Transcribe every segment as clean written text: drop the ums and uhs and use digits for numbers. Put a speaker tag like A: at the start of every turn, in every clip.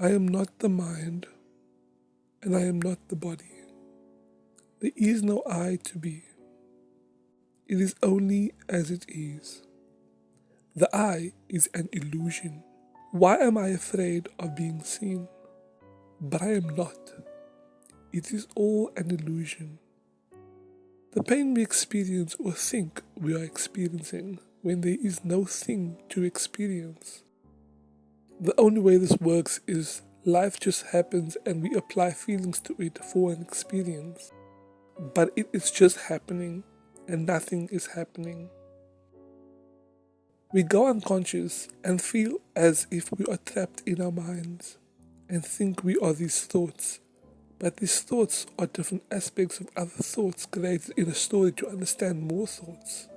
A: I am not the mind, and I am not the body. There is no I to be. It is only as it is. The I is an illusion. Why am I afraid of being seen? But I am not. It is all an illusion. The pain we experience or think we are experiencing when there is no thing to experience. The only way this works is life just happens and we apply feelings to it for an experience. But it is just happening and nothing is happening. We go unconscious and feel as if we are trapped in our minds and think we are these thoughts. But these thoughts are different aspects of other thoughts created in a story to understand more thoughts.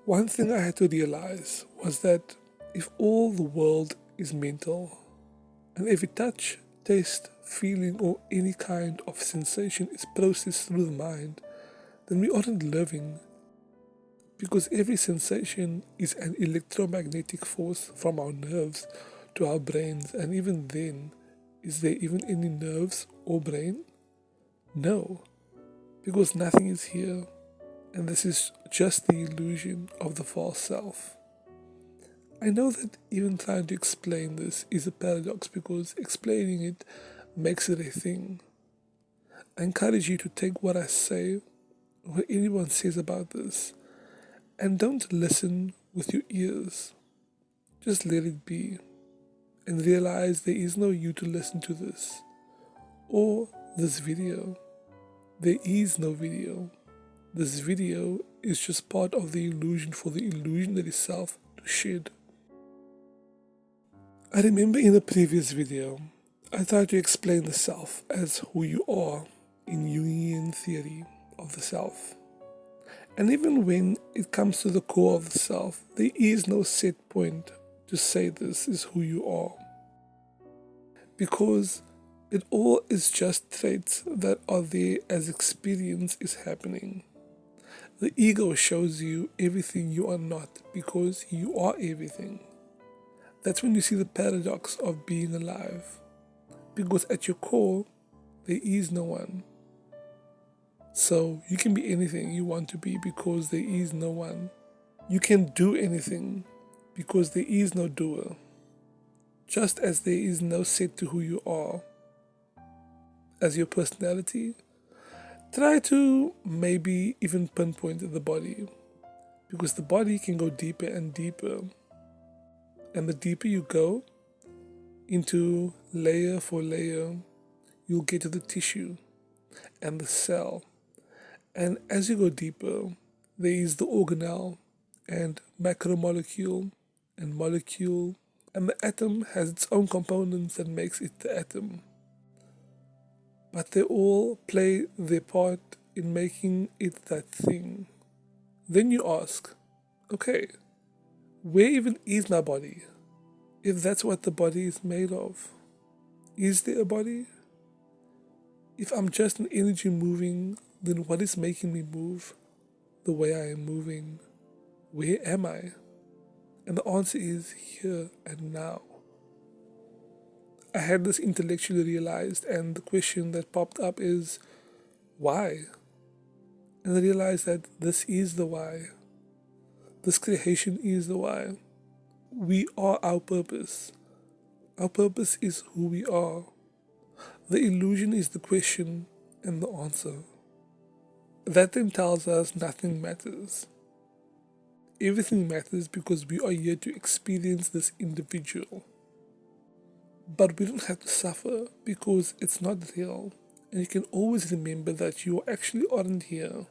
A: One thing I had to realize was that if all the world is mental, and every touch, taste, feeling, or any kind of sensation is processed through the mind, then we aren't living, because every sensation is an electromagnetic force from our nerves to our brains, and even then, is there even any nerves or brain? No, because nothing is here, and this is just the illusion of the false self. I know that even trying to explain this is a paradox because explaining it makes it a thing. I encourage you to take what I say, or what anyone says about this, and don't listen with your ears. Just let it be, and realize there is no you to listen to this, or this video. There is no video. This video is just part of the illusion for the illusionary self to shed. I remember in the previous video, I tried to explain the self as who you are in Jungian theory of the self. And even when it comes to the core of the self, there is no set point to say this is who you are. Because it all is just traits that are there as experience is happening. The ego shows you everything you are not because you are everything. That's when you see the paradox of being alive. Because at your core, there is no one. So you can be anything you want to be because there is no one. You can do anything because there is no doer. Just as there is no set to who you are as your personality, try to maybe even pinpoint the body. Because the body can go deeper and deeper. And the deeper you go into layer for layer, you'll get to the tissue and the cell. And as you go deeper, there is the organelle and macromolecule and molecule, and the atom has its own components that makes it the atom. But they all play their part in making it that thing. Then you ask, okay, where even is my body? If that's what the body is made of, is there a body? If I'm just an energy moving, then what is making me move the way I am moving? Where am I? And the answer is here and now. I had this intellectually realized, and the question that popped up is, why? And I realized that this is the why. This creation is the why. We are our purpose. Our purpose is who we are. The illusion is the question and the answer. That then tells us nothing matters. Everything matters because we are here to experience this individual. But we don't have to suffer because it's not real. And you can always remember that you actually aren't here.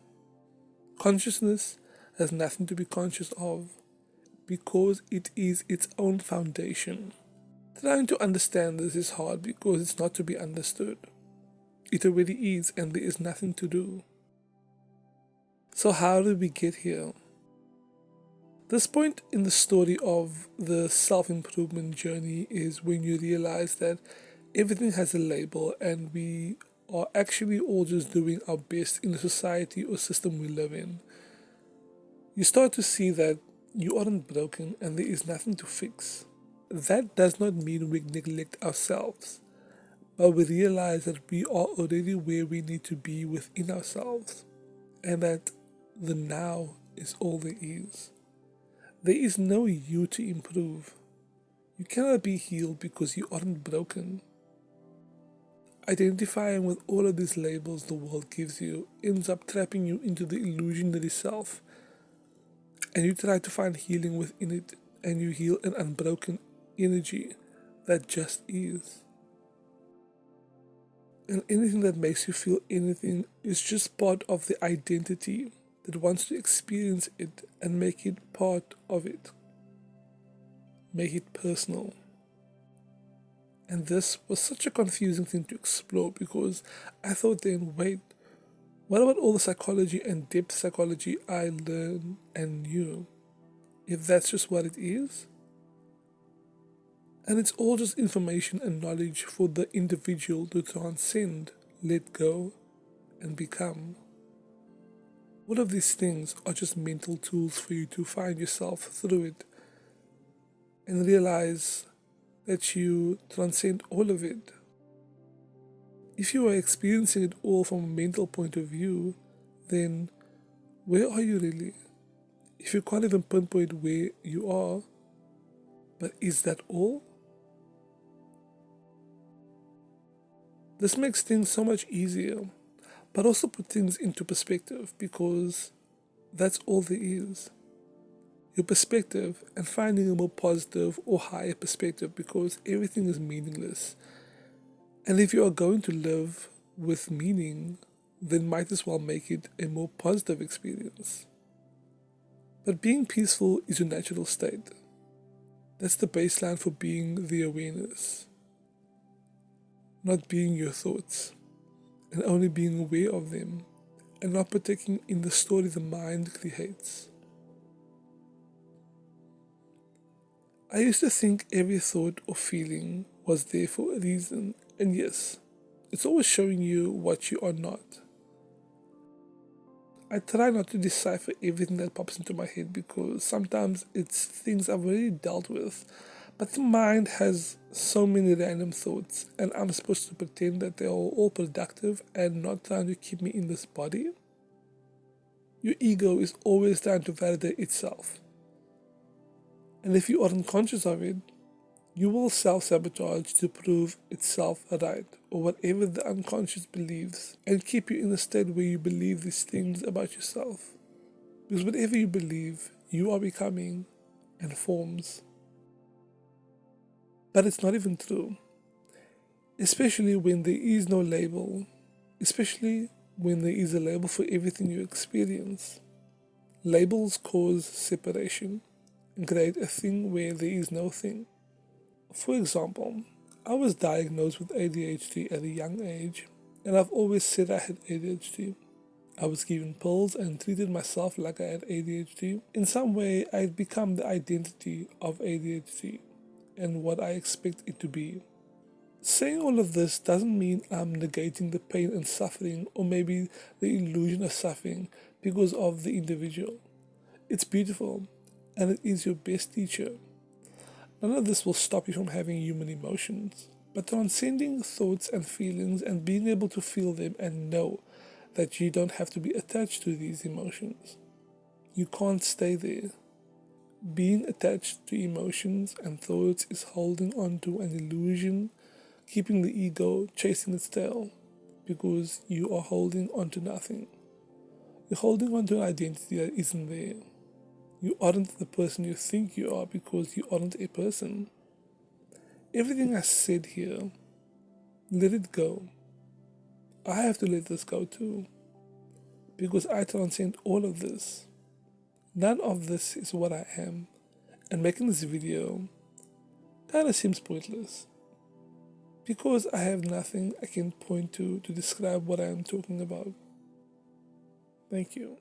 A: Consciousness has nothing to be conscious of because it is its own foundation. Trying to understand this is hard because it's not to be understood. It already is, and there is nothing to do. So how did we get here? This point in the story of the self-improvement journey is when you realize that everything has a label and we are actually all just doing our best in the society or system we live in. You start to see that you aren't broken and there is nothing to fix. that does not mean we neglect ourselves, but we realize that we are already where we need to be within ourselves, and that the now is all there is. There is no you to improve. You cannot be healed because you aren't broken. Identifying with all of these labels the world gives you ends up trapping you into the illusionary self, and you try to find healing within it, and you heal an unbroken energy that just is. And anything that makes you feel anything is just part of the identity that wants to experience it and make it part of it, make it personal. And this was such a confusing thing to explore because I thought then, wait, what about all the psychology and depth psychology I learned and knew? If that's just what it is? And it's all just information and knowledge for the individual to transcend, let go, and become. All of these things are just mental tools for you to find yourself through it and realize that you transcend all of it. If you are experiencing it all from a mental point of view, then where are you really? If you can't even pinpoint where you are, but is that all? This makes things so much easier, but also put things into perspective because that's all there is. Your perspective and finding a more positive or higher perspective because everything is meaningless. And if you are going to live with meaning, then might as well make it a more positive experience. But being peaceful is your natural state. That's the baseline for being the awareness, not being your thoughts, and only being aware of them, and not partaking in the story the mind creates. I used to think every thought or feeling was there for a reason, and yes, it's always showing you what you are not. I try not to decipher everything that pops into my head because sometimes it's things I've already dealt with, but the mind has so many random thoughts, and I'm supposed to pretend that they are all productive and not trying to keep me in this body. Your ego is always trying to validate itself, and if you aren't conscious of it, you will self sabotage to prove itself right, or whatever the unconscious believes, and keep you in a state where you believe these things about yourself. Because whatever you believe, you are becoming and forms. But it's not even true, especially when there is no label, especially when there is a label for everything you experience. Labels cause separation and create a thing where there is no thing. For example, I was diagnosed with ADHD at a young age, and I've always said I had ADHD. I was given pills and treated myself like I had ADHD. In some way, I had become the identity of ADHD and what I expect it to be. Saying all of this doesn't mean I'm negating the pain and suffering, or maybe the illusion of suffering because of the individual. It's beautiful, and it is your best teacher. None of this will stop you from having human emotions, but transcending thoughts and feelings and being able to feel them and know that you don't have to be attached to these emotions. You can't stay there. Being attached to emotions and thoughts is holding on to an illusion, keeping the ego chasing its tail, because you are holding on to nothing. You're holding on to an identity that isn't there. You aren't the person you think you are because you aren't a person. Everything I said here, let it go. I have to let this go too, because I transcend all of this. None of this is what I am, and making this video kinda seems pointless, because I have nothing I can point to describe what I am talking about. Thank you.